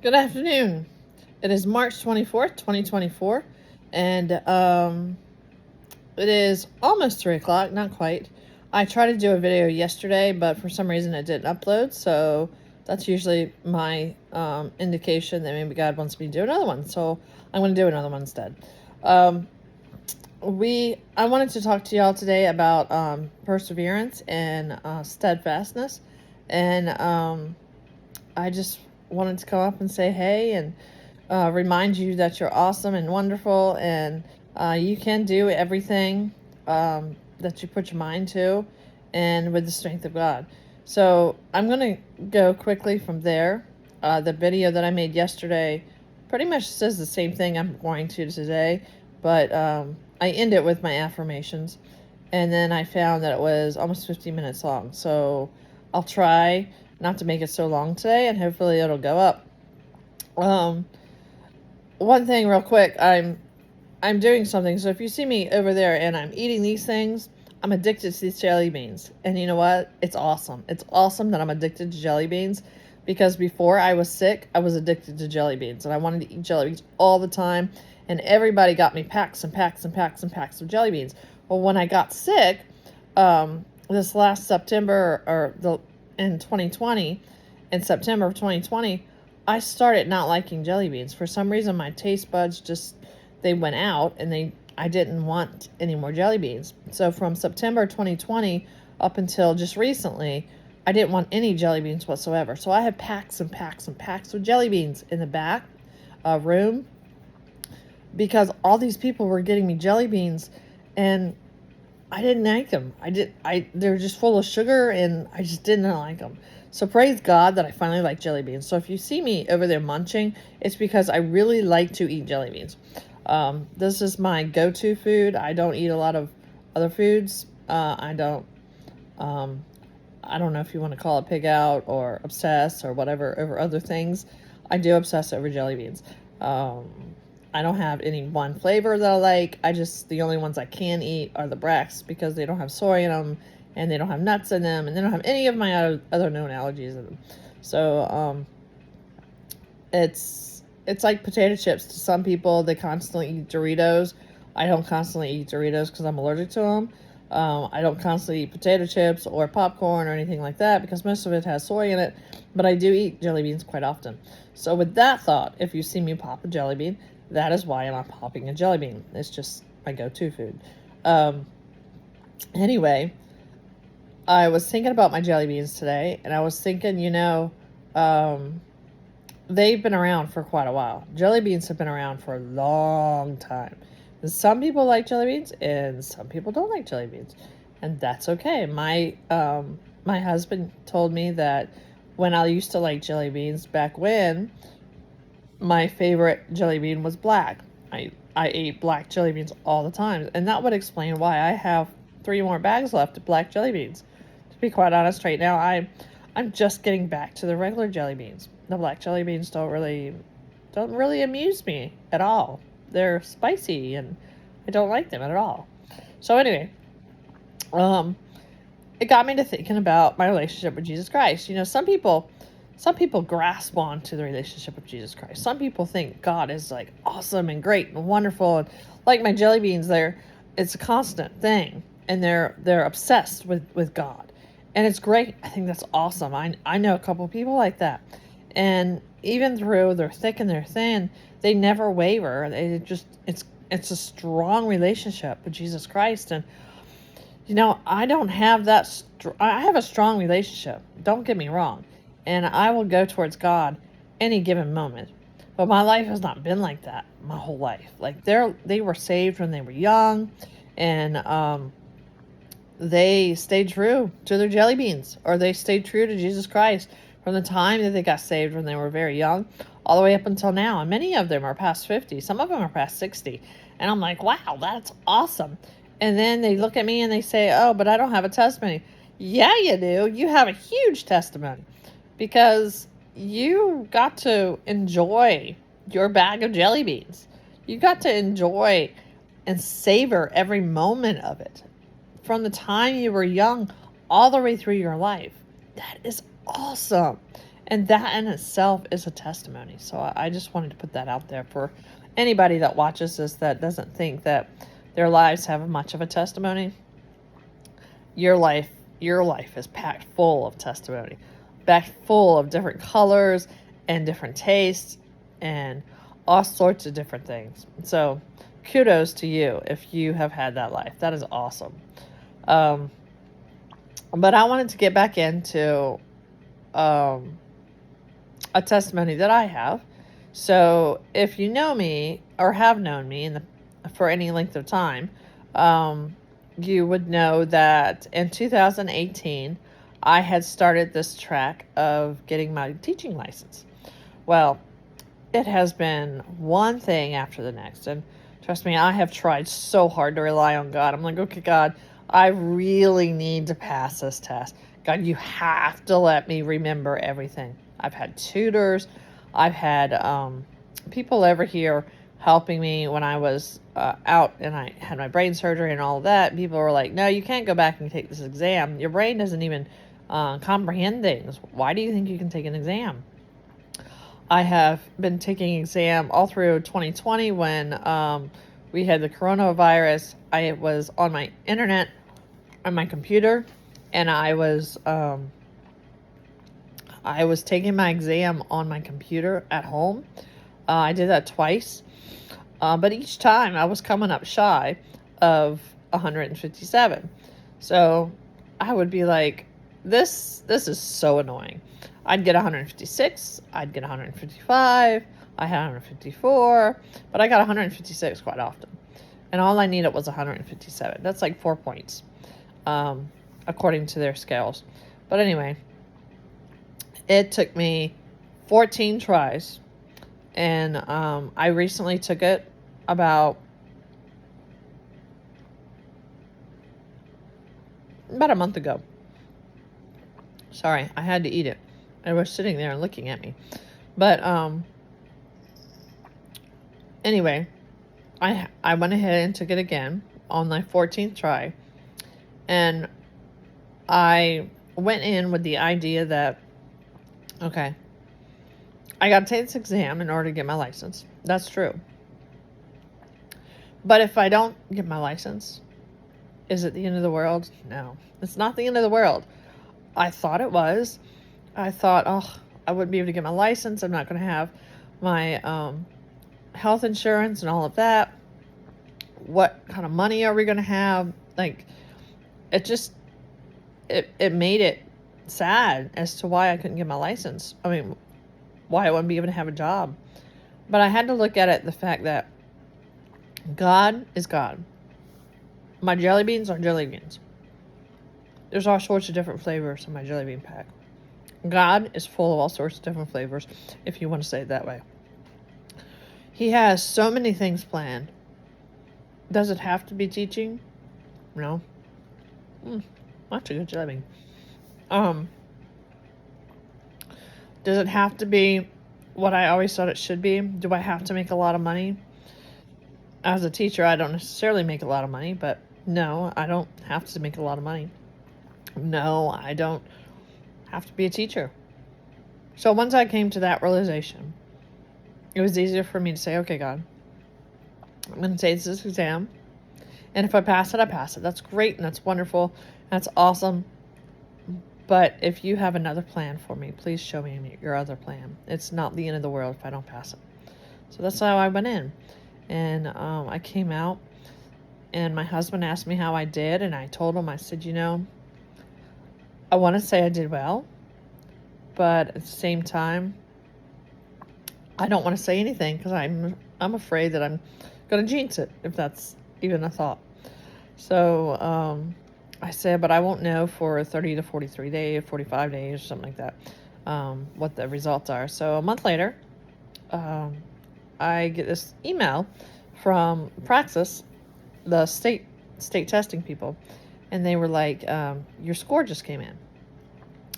Good afternoon. It is March 24th, 2024, and it is almost 3 o'clock, not quite. I tried to do a video yesterday, but for some reason it didn't upload, so that's usually my indication that maybe God wants me to do another one, so I'm going to do another one instead. I wanted to talk to y'all today about perseverance and steadfastness, and I just wanted to come up and say hey and remind you that you're awesome and wonderful, and you can do everything that you put your mind to, and with the strength of God. So I'm going to go quickly from there. The video that I made yesterday pretty much says the same thing I'm going to today, but I end it with my affirmations, and then I found that it was almost 15 minutes long. So I'll try not to make it so long today, and hopefully it'll go up. One thing real quick, I'm doing something, so if you see me over there and I'm eating these things, I'm addicted to these jelly beans. And you know what? It's awesome. It's awesome that I'm addicted to jelly beans, because before I was sick, I was addicted to jelly beans, and I wanted to eat jelly beans all the time, and everybody got me packs and packs and packs and packs of jelly beans. Well, when I got sick, this last September, in 2020, in September of 2020, I started not liking jelly beans. For some reason, my taste buds they went out, and I didn't want any more jelly beans. So from September 2020 up until just recently, I didn't want any jelly beans whatsoever. So I had packs and packs and packs of jelly beans in the back room, because all these people were getting me jelly beans, and I didn't like them. They were just full of sugar, and I just didn't like them. So praise God that I finally like jelly beans. So if you see me over there munching, it's because I really like to eat jelly beans. This is my go-to food. I don't eat a lot of other foods. I don't know if you want to call it pig out or obsess or whatever over other things. I do obsess over jelly beans. I don't have any one flavor that I like. The only ones I can eat are the Brex, because they don't have soy in them, and they don't have nuts in them, and they don't have any of my other known allergies in them. So it's like potato chips to some people. They constantly eat Doritos. I don't constantly eat Doritos because I'm allergic to them. I don't constantly eat potato chips or popcorn or anything like that, because most of it has soy in it, but I do eat jelly beans quite often. So with that thought, if you see me pop a jelly bean, that is why I'm popping a jelly bean. It's just my go-to food. Anyway, I was thinking about my jelly beans today, and I was thinking, they've been around for quite a while. Jelly beans have been around for a long time. And some people like jelly beans, and some people don't like jelly beans, and that's okay. My husband told me that when I used to like jelly beans back when, my favorite jelly bean was black. I ate black jelly beans all the time, and that would explain why I have 3 more bags left of black jelly beans. To be quite honest, right now I'm just getting back to the regular jelly beans. The black jelly beans don't really amuse me at all. They're spicy, and I don't like them at all. So anyway, it got me to thinking about my relationship with Jesus Christ. Some people grasp on to the relationship with Jesus Christ. Some people think God is like awesome and great and wonderful, and like my jelly beans, it's a constant thing, and they're obsessed with God, and it's great. I think that's awesome. I know a couple of people like that, and even through their thick and their thin, they never waver. It's a strong relationship with Jesus Christ, and I don't have that. I have a strong relationship. Don't get me wrong. And I will go towards God any given moment. But my life has not been like that my whole life. Like they were saved when they were young, and they stayed true to their jelly beans, or they stayed true to Jesus Christ from the time that they got saved when they were very young, all the way up until now. And many of them are past 50. Some of them are past 60. And I'm like, wow, that's awesome. And then they look at me and they say, oh, but I don't have a testimony. Yeah, you do. You have a huge testimony, because you got to enjoy your bag of jelly beans. You got to enjoy and savor every moment of it from the time you were young all the way through your life. That is awesome. And that in itself is a testimony. So I just wanted to put that out there for anybody that watches this that doesn't think that their lives have much of a testimony. Your life is packed full of testimony, packed full of different colors and different tastes and all sorts of different things. So kudos to you if you have had that life. That is awesome. But I wanted to get back into a testimony that I have. So if you know me or have known me for any length of time, you would know that in 2018, I had started this track of getting my teaching license. Well, it has been one thing after the next. And trust me, I have tried so hard to rely on God. I'm like, okay, God, I really need to pass this test. God, you have to let me remember everything. I've had tutors. I've had people over here helping me when I was out and I had my brain surgery and all of that. People were like, no, you can't go back and take this exam. Your brain doesn't even comprehend things. Why do you think you can take an exam? I have been taking an exam all through 2020 when we had the coronavirus. I was on my internet, on my computer, and I was taking my exam on my computer at home. I did that twice, but each time I was coming up shy of 157. So I would be like, this is so annoying. I'd get 156, I'd get 155, I had 154, but I got 156 quite often. And all I needed was 157. That's like 4 points, according to their scales. But anyway, it took me 14 tries, and I recently took it about a month ago. Sorry, I had to eat it. It was sitting there and looking at me. But anyway, I went ahead and took it again on my 14th try. And I went in with the idea that, okay, I got to take this exam in order to get my license. That's true. But if I don't get my license, is it the end of the world? No, it's not the end of the world. I thought it was. I thought, I wouldn't be able to get my license. I'm not going to have my health insurance and all of that. What kind of money are we going to have? Like, it made it sad as to why I couldn't get my license. I mean, why I wouldn't be able to have a job. But I had to look at it the fact that God is God. My jelly beans are jelly beans. There's all sorts of different flavors in my jelly bean pack. God is full of all sorts of different flavors, if you want to say it that way. He has so many things planned. Does it have to be teaching? No. That's a good jelly bean. Does it have to be what I always thought it should be? Do I have to make a lot of money? As a teacher, I don't necessarily make a lot of money, but no, I don't have to make a lot of money. No, I don't have to be a teacher. So once I came to that realization, it was easier for me to say, okay, God, I'm going to take this exam. And if I pass it, I pass it. That's great and that's wonderful. That's awesome. But if you have another plan for me, please show me your other plan. It's not the end of the world if I don't pass it. So that's how I went in. And I came out, and my husband asked me how I did, and I told him, I said, I want to say I did well, but at the same time, I don't want to say anything because I'm afraid that I'm going to jinx it, if that's even a thought. So I said, but I won't know for 30 to 43 days, 45 days, something like that, what the results are. So a month later, I get this email from Praxis, the state testing people, and they were like, your score just came in.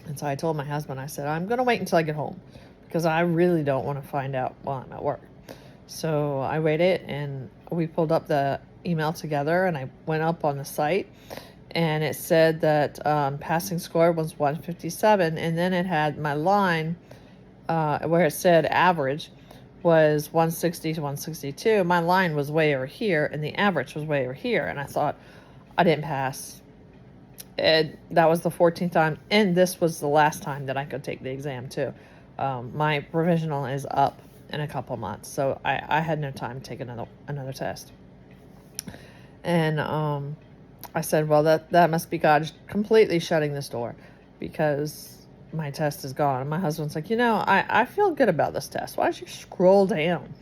And so I told my husband, I said, I'm going to wait until I get home because I really don't want to find out while I'm at work. So I waited, and we pulled up the email together, and I went up on the site, and it said that passing score was 157, and then it had my line where it said average was 160 to 162, my line was way over here, and the average was way over here. And I thought, I didn't pass. That was the 14th time, and this was the last time that I could take the exam, too. My provisional is up in a couple months, so I had no time to take another test. And I said, well, that must be God completely shutting this door, because my test is gone. And my husband's like, I feel good about this test. Why don't you scroll down?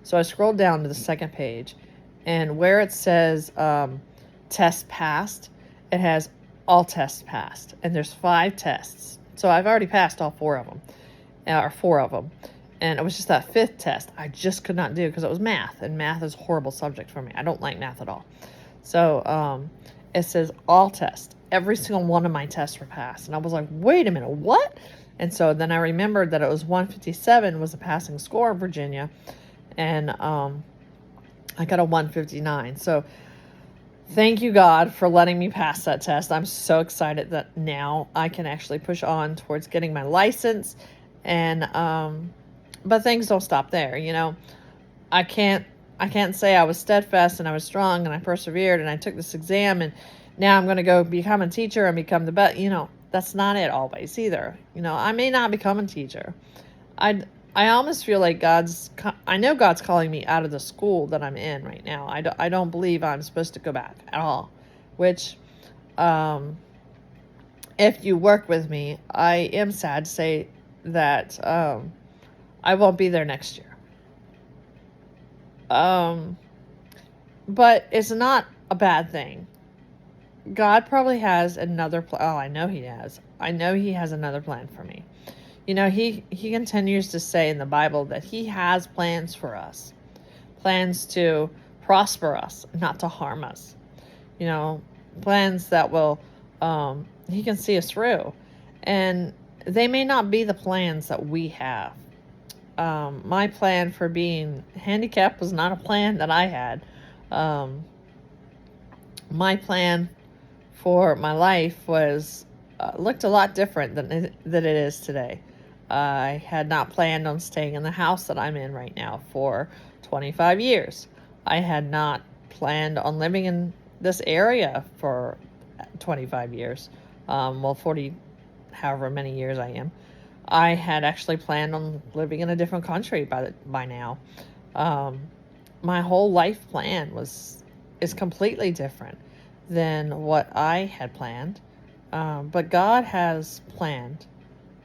So I scrolled down to the second page, and where it says test passed, it has all tests passed. And there's 5 tests. So I've already passed all 4 of them, or 4 of them. And it was just that 5th test I just could not do because it was math. And math is a horrible subject for me. I don't like math at all. So it says all tests. Every single one of my tests were passed. And I was like, wait a minute, what? And so then I remembered that it was 157 was the passing score in Virginia. And I got a 159. So thank you, God, for letting me pass that test. I'm so excited that now I can actually push on towards getting my license. And but things don't stop there. I can't say I was steadfast and I was strong and I persevered and I took this exam and now I'm going to go become a teacher and become the best. That's not it always either. I may not become a teacher. I almost feel like I know God's calling me out of the school that I'm in right now. I don't believe I'm supposed to go back at all, which, if you work with me, I am sad to say that, I won't be there next year. But it's not a bad thing. God probably has another plan. Oh, I know he has. I know he has another plan for me. He continues to say in the Bible that he has plans for us. Plans to prosper us, not to harm us. Plans that will, he can see us through. And they may not be the plans that we have. My plan for being handicapped was not a plan that I had. My plan for my life was looked a lot different than it is today. I had not planned on staying in the house that I'm in right now for 25 years. I had not planned on living in this area for 25 years. 40, however many years I am. I had actually planned on living in a different country by now. My whole life plan is completely different than what I had planned. But God has planned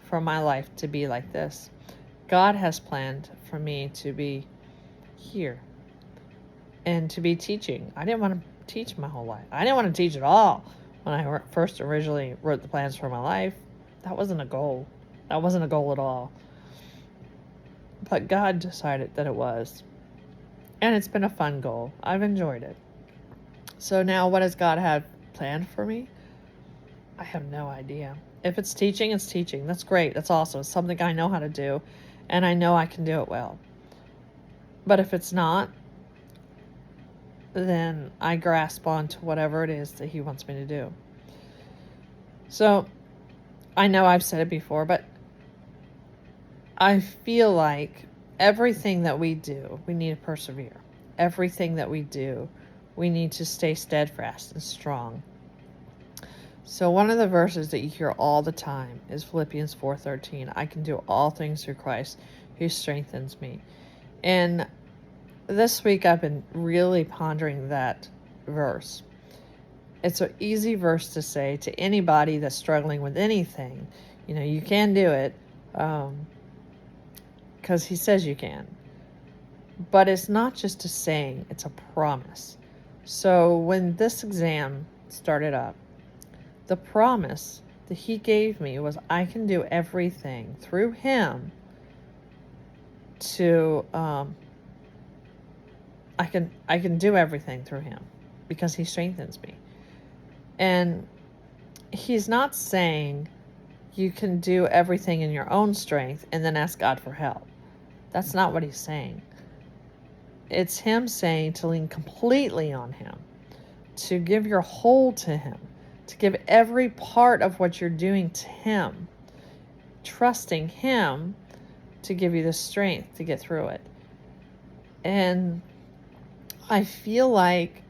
for my life to be like this. God has planned for me to be here and to be teaching. I didn't want to teach my whole life. I didn't want to teach at all when I first originally wrote the plans for my life. That wasn't a goal. That wasn't a goal at all. But God decided that it was. And it's been a fun goal. I've enjoyed it. So now what does God have planned for me? I have no idea. If it's teaching, it's teaching. That's great. That's awesome. It's something I know how to do. And I know I can do it well. But if it's not, then I grasp onto whatever it is that he wants me to do. So I know I've said it before, but I feel like everything that we do, we need to persevere. Everything that we do, we need to stay steadfast and strong. So one of the verses that you hear all the time is Philippians 4:13. I can do all things through Christ who strengthens me. And this week I've been really pondering that verse. It's an easy verse to say to anybody that's struggling with anything. You can do it because he says you can. But it's not just a saying, it's a promise. So when this exam started up, the promise that he gave me was I can do everything through him to I can do everything through him because he strengthens me. And he's not saying you can do everything in your own strength and then ask God for help. That's not what he's saying. It's him saying to lean completely on him, to give your whole to him, to give every part of what you're doing to him, trusting him to give you the strength to get through it. And I feel like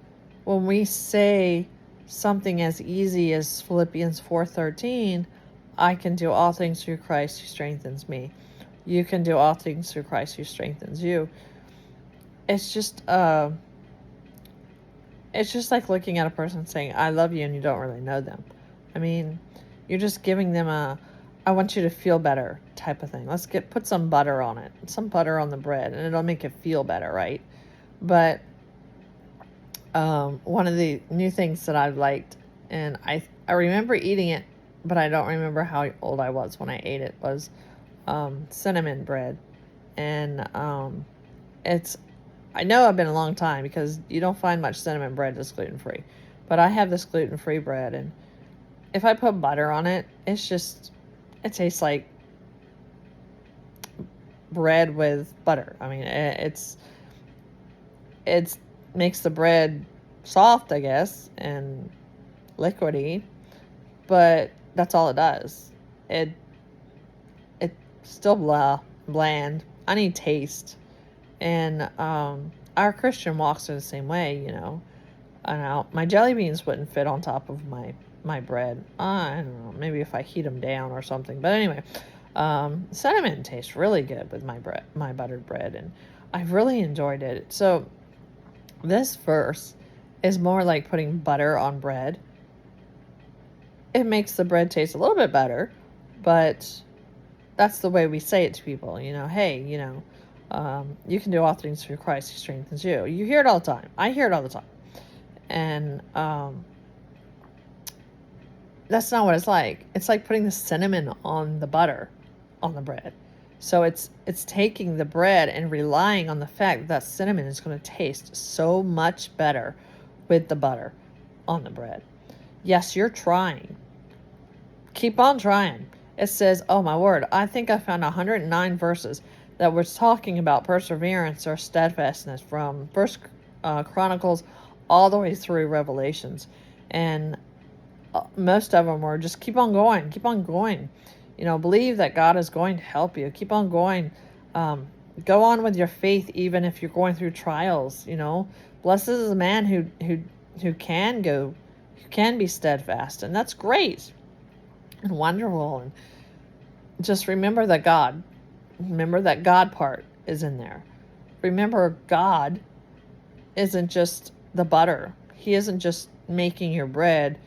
when we say something as easy as Philippians 4:13, I can do all things through Christ who strengthens me. You can do all things through Christ who strengthens you. It's just like looking at a person saying, I love you, and you don't really know them. I mean, you're just giving them I want you to feel better type of thing. Put some butter on it, some butter on the bread, and it'll make it feel better, right? But one of the new things that I've liked, and I remember eating it, but I don't remember how old I was when I ate it, was cinnamon bread. And I know I've been a long time, because you don't find much cinnamon bread that's gluten-free. But I have this gluten-free bread, and if I put butter on it, it tastes like bread with butter. I mean, it makes the bread soft, I guess, and liquidy, but that's all it does. It's still bland. I need taste. And our Christian walks are the same way, you know. I know my jelly beans wouldn't fit on top of my bread. I don't know, maybe if I heat them down or something. But anyway, cinnamon tastes really good with my buttered bread, and I've really enjoyed it. So this verse is more like putting butter on bread. It makes the bread taste a little bit better, but that's the way we say it to people. You know, hey, you know, you can do all things through Christ who strengthens you. You hear it all the time. I hear it all the time. And that's not what it's like. It's like putting the cinnamon on the butter on the bread. So it's taking the bread and relying on the fact that cinnamon is going to taste so much better with the butter on the bread. Yes, you're trying. Keep on trying. It says, oh my word, I think I found 109 verses that was talking about perseverance or steadfastness from First Chronicles all the way through Revelations. And most of them were just keep on going. You know, believe that God is going to help you. Keep on going. Go on with your faith, even if you're going through trials. You know, blessed is the man who can be steadfast, and that's great and wonderful. And just remember that God part is in there. Remember, God isn't just the butter. He isn't just making your bread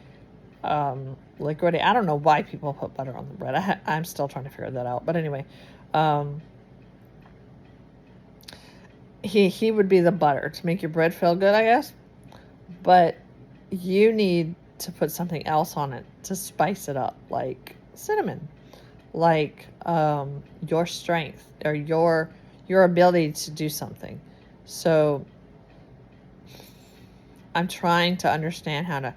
liquidy. I don't know why people put butter on the bread. I'm still trying to figure that out. But anyway, he would be the butter to make your bread feel good, I guess. But you need to put something else on it to spice it up, like cinnamon, like your strength or your ability to do something. So I'm trying to understand how to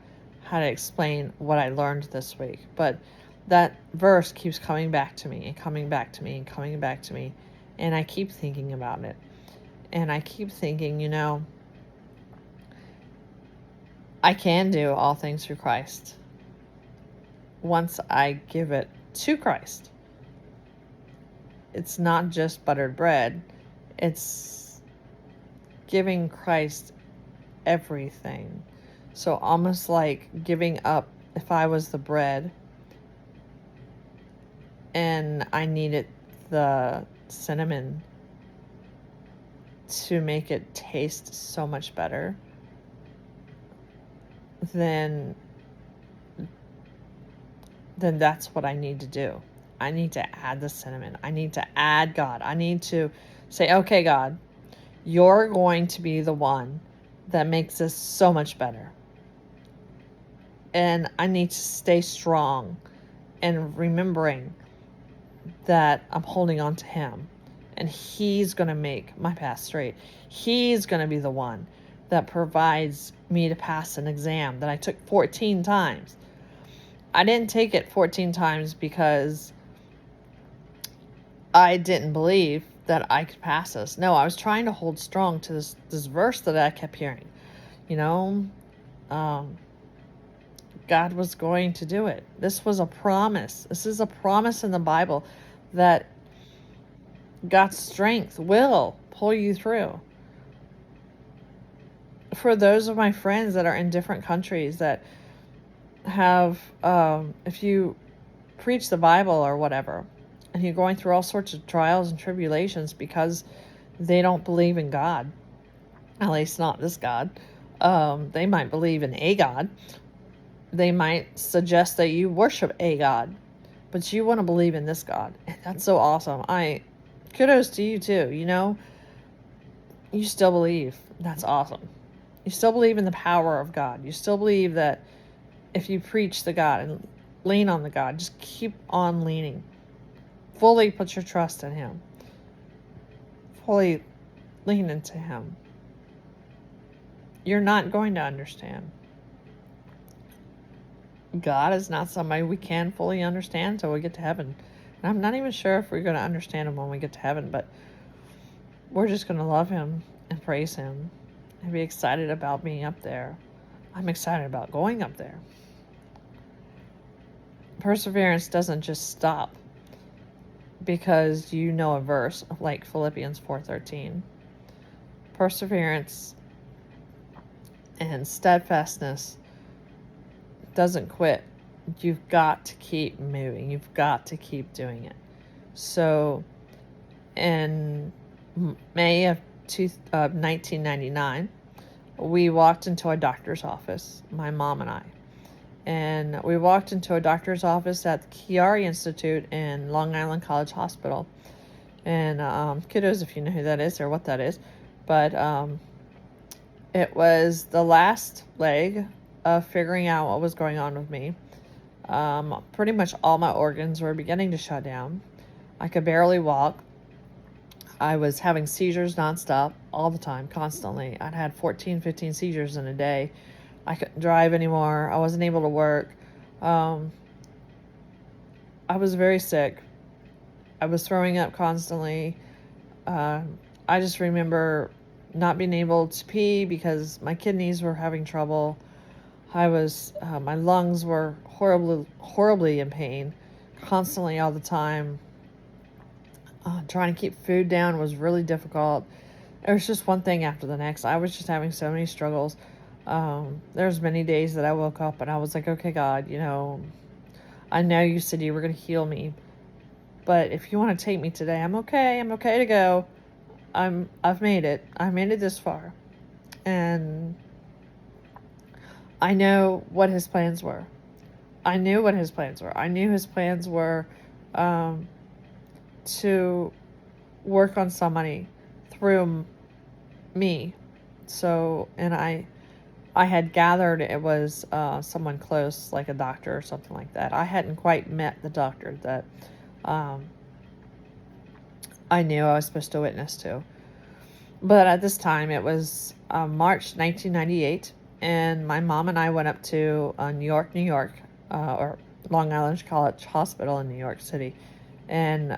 explain what I learned this week, but that verse keeps coming back to me and coming back to me and coming back to me, and I keep thinking about it, and I keep thinking, you know, I can do all things through Christ once I give it to Christ. It's not just buttered bread. It's giving Christ everything. So almost like giving up, if I was the bread and I needed the cinnamon to make it taste so much better, then that's what I need to do. I need to add the cinnamon. I need to add God. I need to say, okay, God, you're going to be the one that makes this so much better. And I need to stay strong and remembering that I'm holding on to him. And he's going to make my path straight. He's going to be the one that provides me to pass an exam that I took 14 times. I didn't take it 14 times because I didn't believe that I could pass this. No, I was trying to hold strong to this verse that I kept hearing. You know, God was going to do it. This was a promise. This is a promise in the Bible that God's strength will pull you through. For those of my friends that are in different countries that have, if you preach the Bible or whatever, and you're going through all sorts of trials and tribulations because they don't believe in God, at least not this God. They might believe in a God. They might suggest that you worship a God, but you want to believe in this God. And that's so awesome. Kudos to you too. You still believe. That's awesome. You still believe in the power of God. You still believe that if you preach the God and lean on the God, just keep on leaning. Fully put your trust in Him. Fully lean into Him. You're not going to understand. God is not somebody we can fully understand until we get to heaven. And I'm not even sure if we're going to understand Him when we get to heaven, but we're just going to love Him and praise Him and be excited about being up there. I'm excited about going up there. Perseverance doesn't just stop because you know a verse like Philippians 4:13. Perseverance and steadfastness doesn't quit. You've got to keep moving. You've got to keep doing it. So in May of 1999, we walked into a doctor's office, my mom and I. And we walked into a doctor's office at the Chiari Institute in Long Island College Hospital. And kudos if you know who that is or what that is. But it was the last leg of figuring out what was going on with me. Pretty much all my organs were beginning to shut down. I could barely walk. I was having seizures nonstop, all the time, constantly. I'd had 14, 15 seizures in a day. I couldn't drive anymore. I wasn't able to work. I was very sick. I was throwing up constantly. I just remember not being able to pee because my kidneys were having trouble. My lungs were horribly in pain, constantly all the time. Trying to keep food down was really difficult. It was just one thing after the next. I was just having so many struggles. There's many days that I woke up and I was like, okay, God, I know you said you were going to heal me, but if you want to take me today, I'm okay. I'm okay to go. I've made it. I made it this far. And I know what His plans were. I knew what His plans were. I knew His plans were, to work on somebody through me. So, and I had gathered it was someone close, like a doctor or something like that. I hadn't quite met the doctor that I knew I was supposed to witness to. But at this time, it was March 1998, and my mom and I went up to New York, or Long Island College Hospital in New York City. And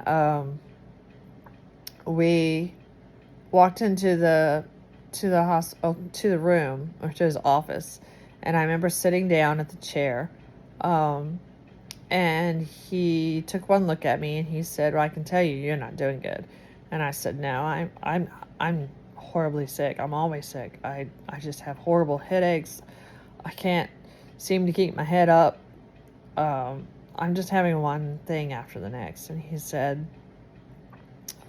we walked into the room, or to his office, and I remember sitting down at the chair, and he took one look at me and he said, well, I can tell you're not doing good. And I said, no, I'm horribly sick. I'm always sick. I just have horrible headaches. I can't seem to keep my head up. I'm just having one thing after the next. And he said,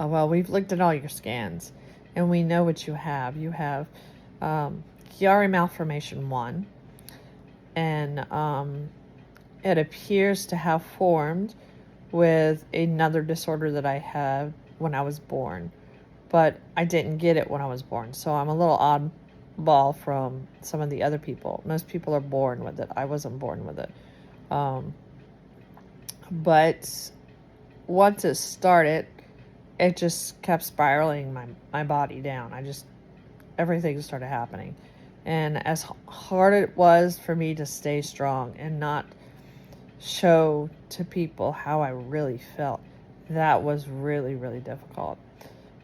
oh, well, we've looked at all your scans and we know what you have. You have Chiari malformation 1, and it appears to have formed with another disorder that I had when I was born, but I didn't get it when I was born. So I'm a little oddball from some of the other people. Most people are born with it. I wasn't born with it. But once it started, it just kept spiraling my body down. Everything started happening. And as hard it was for me to stay strong and not show to people how I really felt, that was really, really difficult.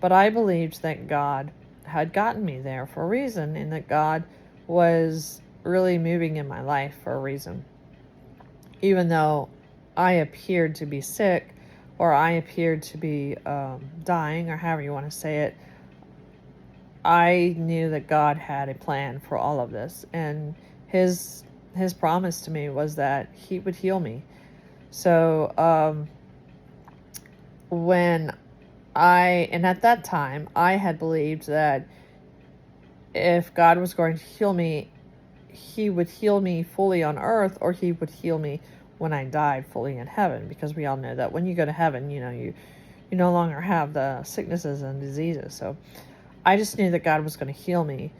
But I believed that God had gotten me there for a reason, and that God was really moving in my life for a reason. Even though I appeared to be sick, or I appeared to be dying, or however you want to say it, I knew that God had a plan for all of this, and his promise to me was that he would heal me. So and at that time, I had believed that if God was going to heal me, he would heal me fully on earth, or he would heal me when I died fully in heaven, because we all know that when you go to heaven, you no longer have the sicknesses and diseases. So I just knew that God was going to heal me.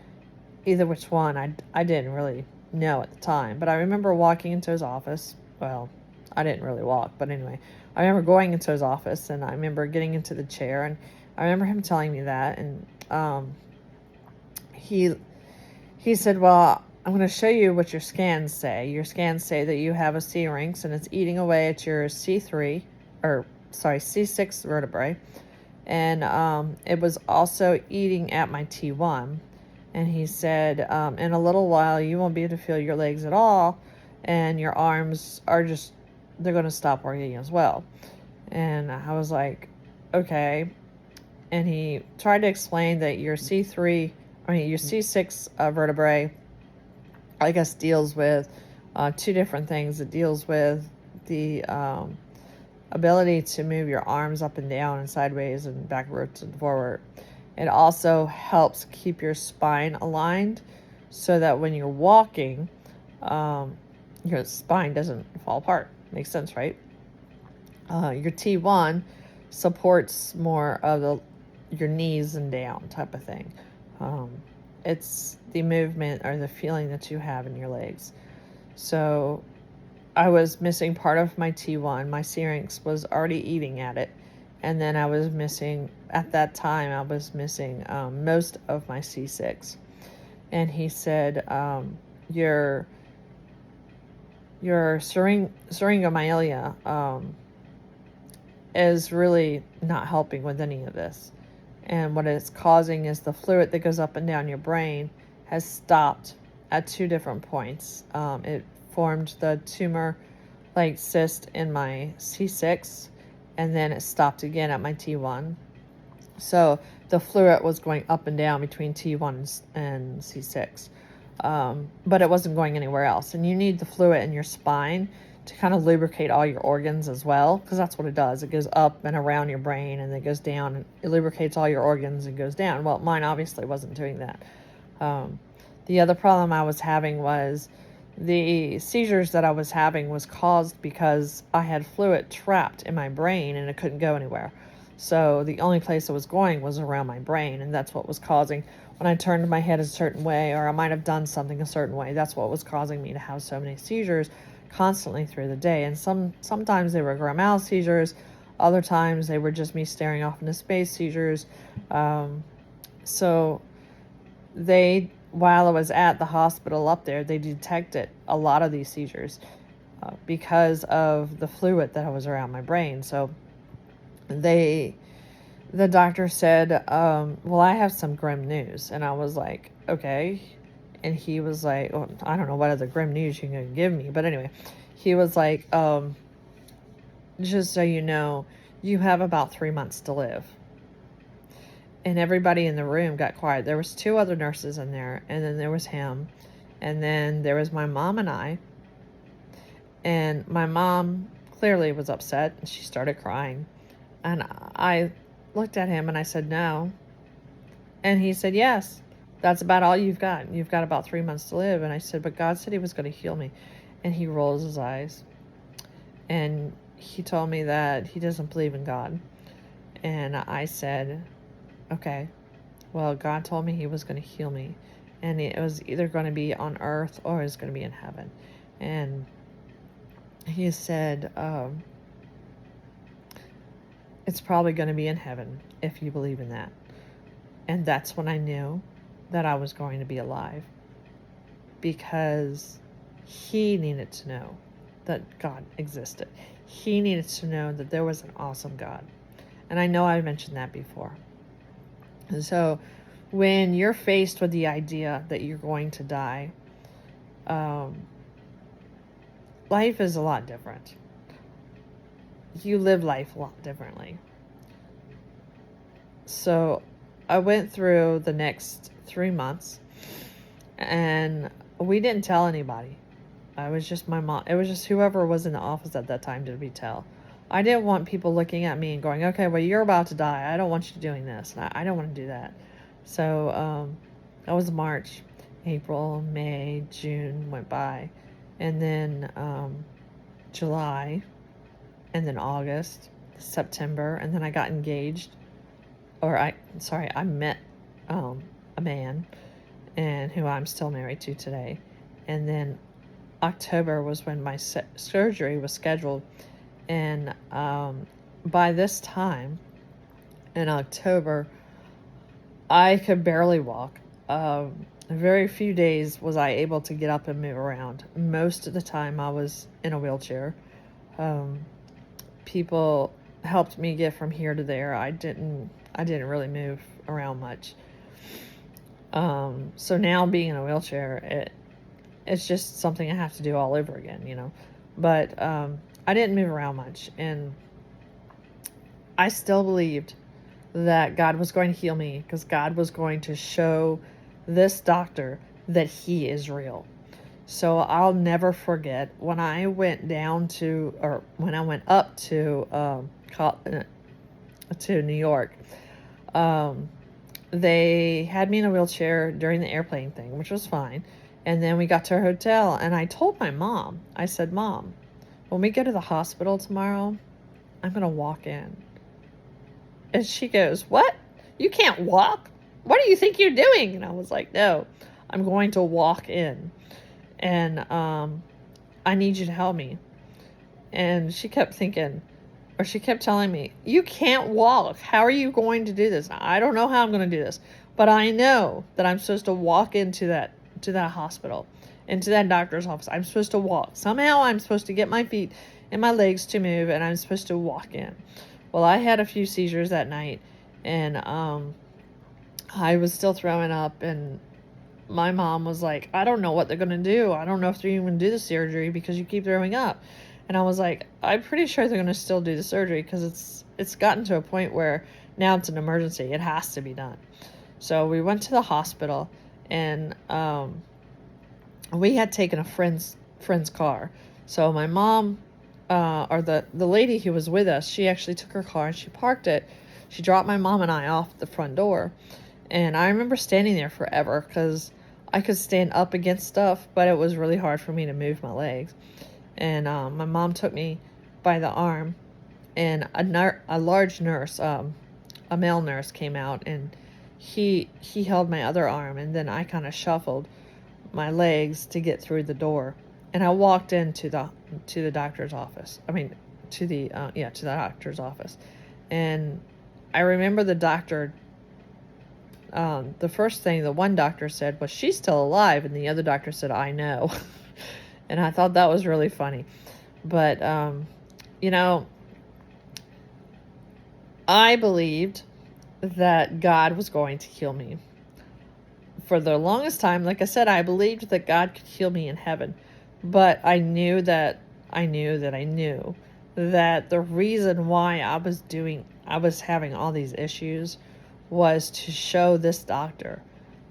Either which one, I didn't really know at the time. But I remember walking into his office. Well, I didn't really walk, but anyway, I remember going into his office, and I remember getting into the chair, and I remember him telling me that, and he said, well, I'm going to show you what your scans say. Your scans say that you have a C-rinx, and it's eating away at your C6 vertebrae. And it was also eating at my T1. And he said, in a little while, you won't be able to feel your legs at all, and your arms they're going to stop working as well. And I was like, okay. And he tried to explain that your C6 vertebrae, I guess, deals with two different things. It deals with the ability to move your arms up and down and sideways and backwards and forward. It also helps keep your spine aligned so that when you're walking, your spine doesn't fall apart. Makes sense, right? Your T1 supports more of your knees and down type of thing. It's the movement or the feeling that you have in your legs. So I was missing part of my T1. My C-rinx was already eating at it. And then at that time, I was missing most of my C6. And he said, your syringomyelia is really not helping with any of this. And what it's causing is the fluid that goes up and down your brain has stopped at two different points. It formed the tumor-like cyst in my C6, and then it stopped again at my T1. So the fluid was going up and down between T1 and C6, but it wasn't going anywhere else. And you need the fluid in your spine to kind of lubricate all your organs as well, because that's what it does. It goes up and around your brain, and then it goes down, and it lubricates all your organs and goes down. Well, mine obviously wasn't doing that. The other problem I was having was the seizures that I was having was caused because I had fluid trapped in my brain, and it couldn't go anywhere. So the only place it was going was around my brain, and that's what was causing, when I turned my head a certain way, or I might have done something a certain way, that's what was causing me to have so many seizures constantly through the day. And sometimes they were grand mal seizures, other times they were just me staring off into space seizures. So while I was at the hospital up there, they detected a lot of these seizures because of the fluid that was around my brain. So the doctor said, well, I have some grim news. And I was like, okay. And he was like, well, I don't know what other grim news you're going to give me. But anyway, he was like, just so you know, you have about 3 months to live. And everybody in the room got quiet. There was 2 other nurses in there, and then there was him. And then there was my mom and I. And my mom clearly was upset, and she started crying. And I looked at him and I said, no. And he said, yes. That's about all you've got. You've got about 3 months to live. And I said, but God said he was going to heal me. And he rolls his eyes. And he told me that he doesn't believe in God. And I said, okay, well, God told me he was going to heal me. And it was either going to be on earth or it was going to be in heaven. And he said, it's probably going to be in heaven if you believe in that. And that's when I knew that I was going to be alive, because he needed to know that God existed. He needed to know that there was an awesome God. And I know I mentioned that before. And so when you're faced with the idea that you're going to die, life is a lot different. you live life a lot differently. So I went through the next 3 months, and we didn't tell anybody. I was just my mom. It was just whoever was in the office at that time to be tell. I didn't want people looking at me and going, okay, well, you're about to die. I don't want you doing this. And I don't want to do that. So that was March, April, May, June went by. And then July, and then August, September, and then I got engaged. I met a man, and who I'm still married to today. And then October was when my surgery was scheduled. And by this time, in October, I could barely walk. Very few days was I able to get up and move around. Most of the time I was in a wheelchair. People helped me get from here to there. I didn't really move around much. So now being in a wheelchair, it's just something I have to do all over again, But I didn't move around much, and I still believed that God was going to heal me, because God was going to show this doctor that he is real. So I'll never forget when I went up to New York. They had me in a wheelchair during the airplane thing, which was fine. And then we got to our hotel, and I told my mom, I said, Mom, when we go to the hospital tomorrow, I'm going to walk in. And she goes, what? You can't walk? What do you think you're doing? And I was like, no, I'm going to walk in. And I need you to help me. And she kept telling me, you can't walk. How are you going to do this? I don't know how I'm going to do this. But I know that I'm supposed to walk into that hospital, into that doctor's office. I'm supposed to walk. Somehow I'm supposed to get my feet and my legs to move, and I'm supposed to walk in. Well, I had a few seizures that night, and I was still throwing up, and my mom was like, I don't know what they're going to do. I don't know if they're even going to do the surgery because you keep throwing up. And I was like, I'm pretty sure they're going to still do the surgery, because it's gotten to a point where now it's an emergency. It has to be done. So we went to the hospital, and we had taken a friend's car. So my mom, or the lady who was with us, she actually took her car and she parked it. She dropped my mom and I off at the front door. And I remember standing there forever, because I could stand up against stuff, but it was really hard for me to move my legs. And my mom took me by the arm, and a large nurse, a male nurse, came out, and he held my other arm, and then I kind of shuffled my legs to get through the door, and I walked into the doctor's office. To the doctor's office. And I remember the doctor, the first thing the one doctor said was, she's still alive, and the other doctor said, I know. And I thought that was really funny. But I believed that God was going to heal me. For the longest time, like I said, I believed that God could heal me in heaven. But I knew that the reason why I was having all these issues was to show this doctor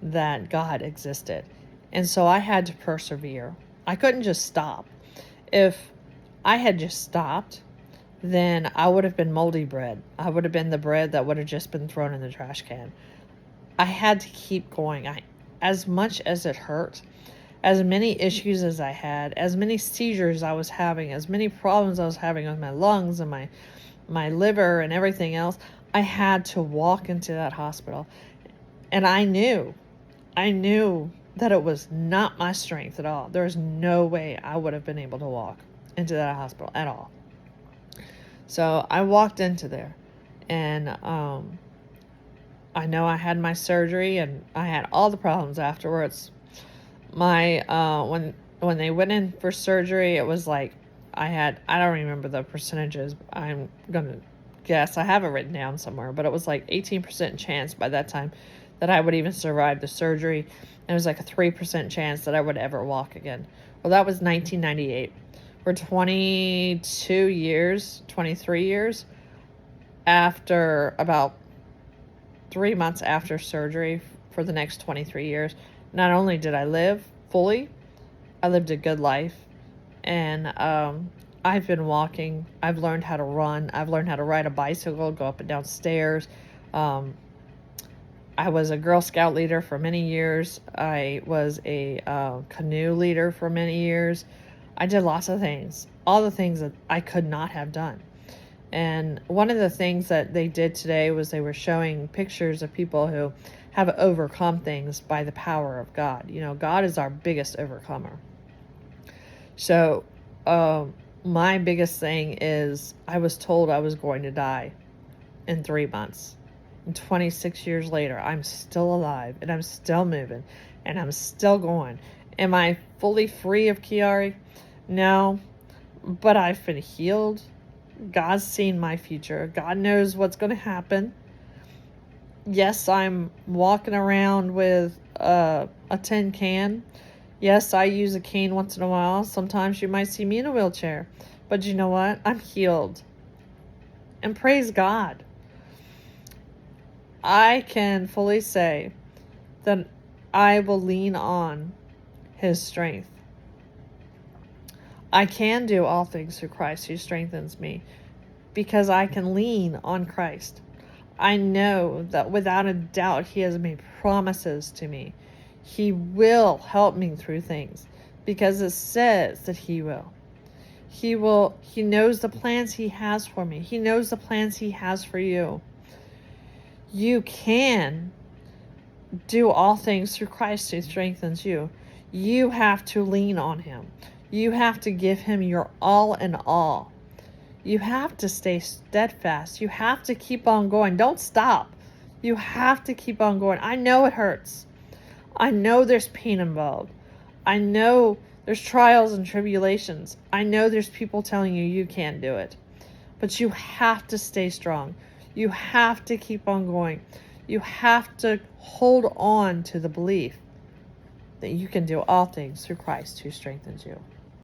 that God existed. And so I had to persevere. I couldn't just stop. If I had just stopped, then I would have been moldy bread. I would have been the bread that would have just been thrown in the trash can. I had to keep going. As much as it hurt, as many issues as I had, as many seizures I was having, as many problems I was having with my lungs and my liver and everything else, I had to walk into that hospital. And I knew that it was not my strength at all. There's no way I would have been able to walk into that hospital at all. So I walked into there, and I know I had my surgery, and I had all the problems afterwards. My when they went in for surgery, it was like I don't remember the percentages. I'm gonna guess, I have it written down somewhere, but it was like 18% chance by that time that I would even survive the surgery. And it was like a 3% chance that I would ever walk again. Well, that was 1998. for 22 years, 23 years, after about 3 months after surgery for the next 23 years. Not only did I live fully, I lived a good life. And I've been walking. I've learned how to run. I've learned how to ride a bicycle, go up and down stairs. I was a Girl Scout leader for many years. I was a canoe leader for many years. I did lots of things, all the things that I could not have done. And one of the things that they did today was they were showing pictures of people who have overcome things by the power of God. You know, God is our biggest overcomer. So my biggest thing is I was told I was going to die in 3 months. And 26 years later, I'm still alive, and I'm still moving, and I'm still going. Am I fully free of Chiari? No, but I've been healed. God's seen my future. God knows what's going to happen. Yes, I'm walking around with a tin can. Yes, I use a cane once in a while. Sometimes you might see me in a wheelchair. But you know what? I'm healed. And praise God. I can fully say that I will lean on His strength. I can do all things through Christ who strengthens me, because I can lean on Christ. I know that without a doubt He has made promises to me. He will help me through things, because it says that He will. He knows the plans He has for me. He knows the plans He has for you. You can do all things through Christ who strengthens you. You have to lean on Him. You have to give Him your all in all. You have to stay steadfast. You have to keep on going. Don't stop. You have to keep on going. I know it hurts. I know there's pain involved. I know there's trials and tribulations. I know there's people telling you can't do it. But you have to stay strong. You have to keep on going. You have to hold on to the belief that you can do all things through Christ who strengthens you.